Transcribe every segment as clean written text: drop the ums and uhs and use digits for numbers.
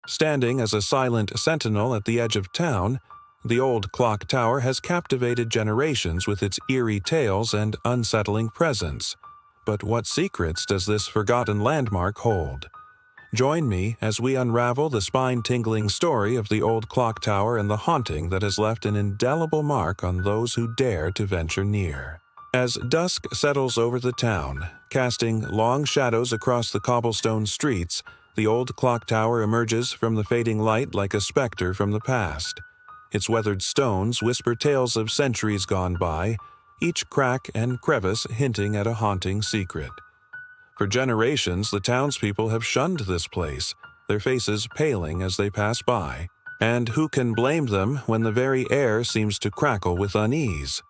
Standing as a silent sentinel at the edge of town, the old clock tower has captivated generations with its eerie tales and unsettling presence. But what secrets does this forgotten landmark hold? Join me as we unravel the spine-tingling story of the old clock tower and the haunting that has left an indelible mark on those who dare to venture near. As dusk settles over the town, casting long shadows across the cobblestone streets, the old clock tower emerges from the fading light like a specter from the past. Its weathered stones whisper tales of centuries gone by, each crack and crevice hinting at a haunting secret. For generations, the townspeople have shunned this place, their faces paling as they pass by. And who can blame them when the very air seems to crackle with unease?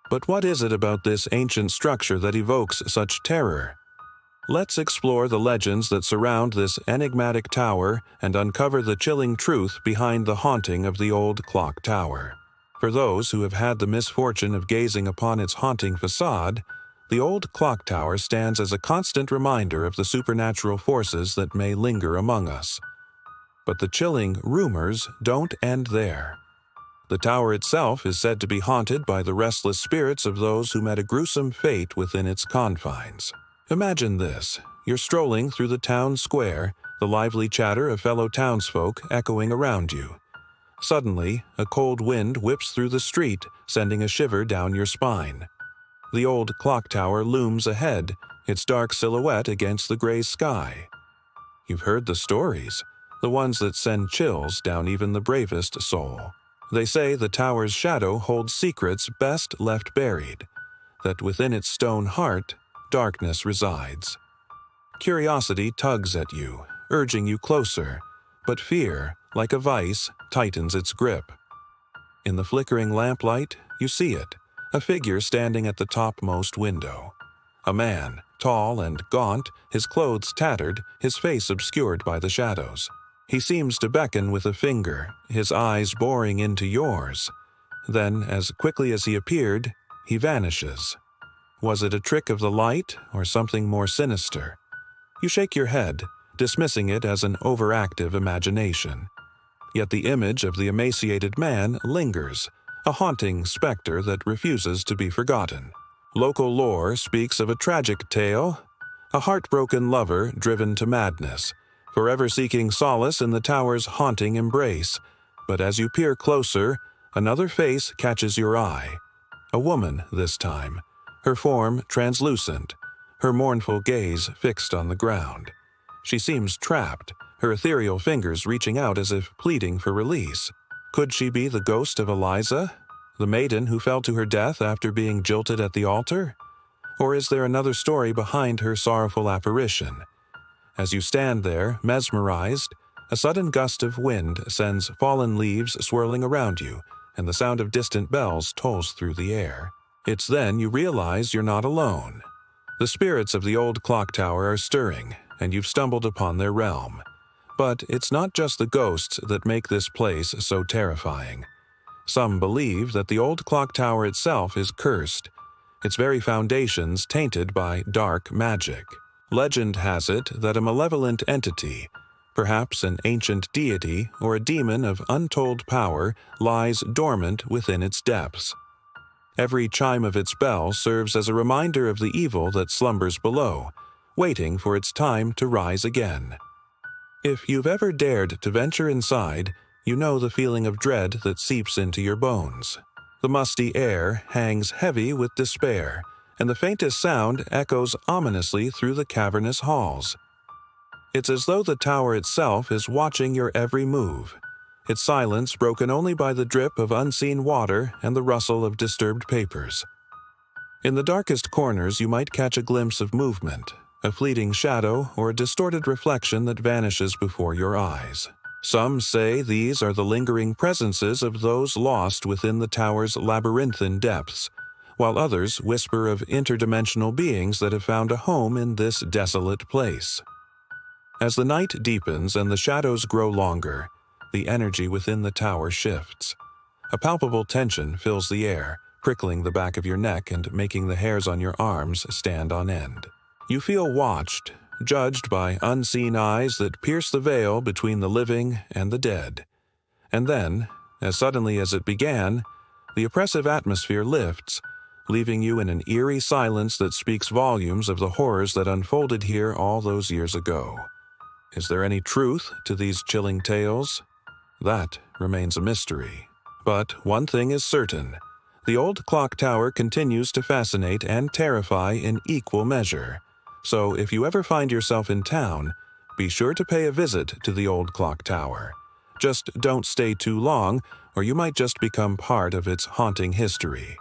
But what is it about this ancient structure that evokes such terror? Let's explore the legends that surround this enigmatic tower and uncover the chilling truth behind the haunting of the old clock tower. For those who have had the misfortune of gazing upon its haunting facade, the old clock tower stands as a constant reminder of the supernatural forces that may linger among us. But the chilling rumors don't end there. The tower itself is said to be haunted by the restless spirits of those who met a gruesome fate within its confines. Imagine this: you're strolling through the town square, the lively chatter of fellow townsfolk echoing around you. Suddenly, a cold wind whips through the street, sending a shiver down your spine. The old clock tower looms ahead, its dark silhouette against the gray sky. You've heard the stories, the ones that send chills down even the bravest soul. They say the tower's shadow holds secrets best left buried, that within its stone heart, darkness resides. Curiosity tugs at you, urging you closer, but fear, like a vice, tightens its grip. In the flickering lamplight, you see it, a figure standing at the topmost window. A man, tall and gaunt, his clothes tattered, his face obscured by the shadows. He seems to beckon with a finger, his eyes boring into yours. Then, as quickly as he appeared, he vanishes. Was it a trick of the light or something more sinister? You shake your head, dismissing it as an overactive imagination. Yet the image of the emaciated man lingers, a haunting specter that refuses to be forgotten. Local lore speaks of a tragic tale, a heartbroken lover driven to madness, forever seeking solace in the tower's haunting embrace. But as you peer closer, another face catches your eye. A woman this time, her form translucent, her mournful gaze fixed on the ground. She seems trapped, her ethereal fingers reaching out as if pleading for release. Could she be the ghost of Eliza, the maiden who fell to her death after being jilted at the altar? Or is there another story behind her sorrowful apparition? As you stand there, mesmerized, a sudden gust of wind sends fallen leaves swirling around you, and the sound of distant bells tolls through the air. It's then you realize you're not alone. The spirits of the old clock tower are stirring, and you've stumbled upon their realm. But it's not just the ghosts that make this place so terrifying. Some believe that the old clock tower itself is cursed, its very foundations tainted by dark magic. Legend has it that a malevolent entity, perhaps an ancient deity or a demon of untold power, lies dormant within its depths. Every chime of its bell serves as a reminder of the evil that slumbers below, waiting for its time to rise again. If you've ever dared to venture inside, you know the feeling of dread that seeps into your bones. The musty air hangs heavy with despair, and the faintest sound echoes ominously through the cavernous halls. It's as though the tower itself is watching your every move, its silence broken only by the drip of unseen water and the rustle of disturbed papers. In the darkest corners you might catch a glimpse of movement, a fleeting shadow or a distorted reflection that vanishes before your eyes. Some say these are the lingering presences of those lost within the tower's labyrinthine depths, while others whisper of interdimensional beings that have found a home in this desolate place. As the night deepens and the shadows grow longer, the energy within the tower shifts. A palpable tension fills the air, prickling the back of your neck and making the hairs on your arms stand on end. You feel watched, judged by unseen eyes that pierce the veil between the living and the dead. And then, as suddenly as it began, the oppressive atmosphere lifts, leaving you in an eerie silence that speaks volumes of the horrors that unfolded here all those years ago. Is there any truth to these chilling tales? That remains a mystery. But one thing is certain: the old clock tower continues to fascinate and terrify in equal measure. So if you ever find yourself in town, be sure to pay a visit to the old clock tower. Just don't stay too long, or you might just become part of its haunting history.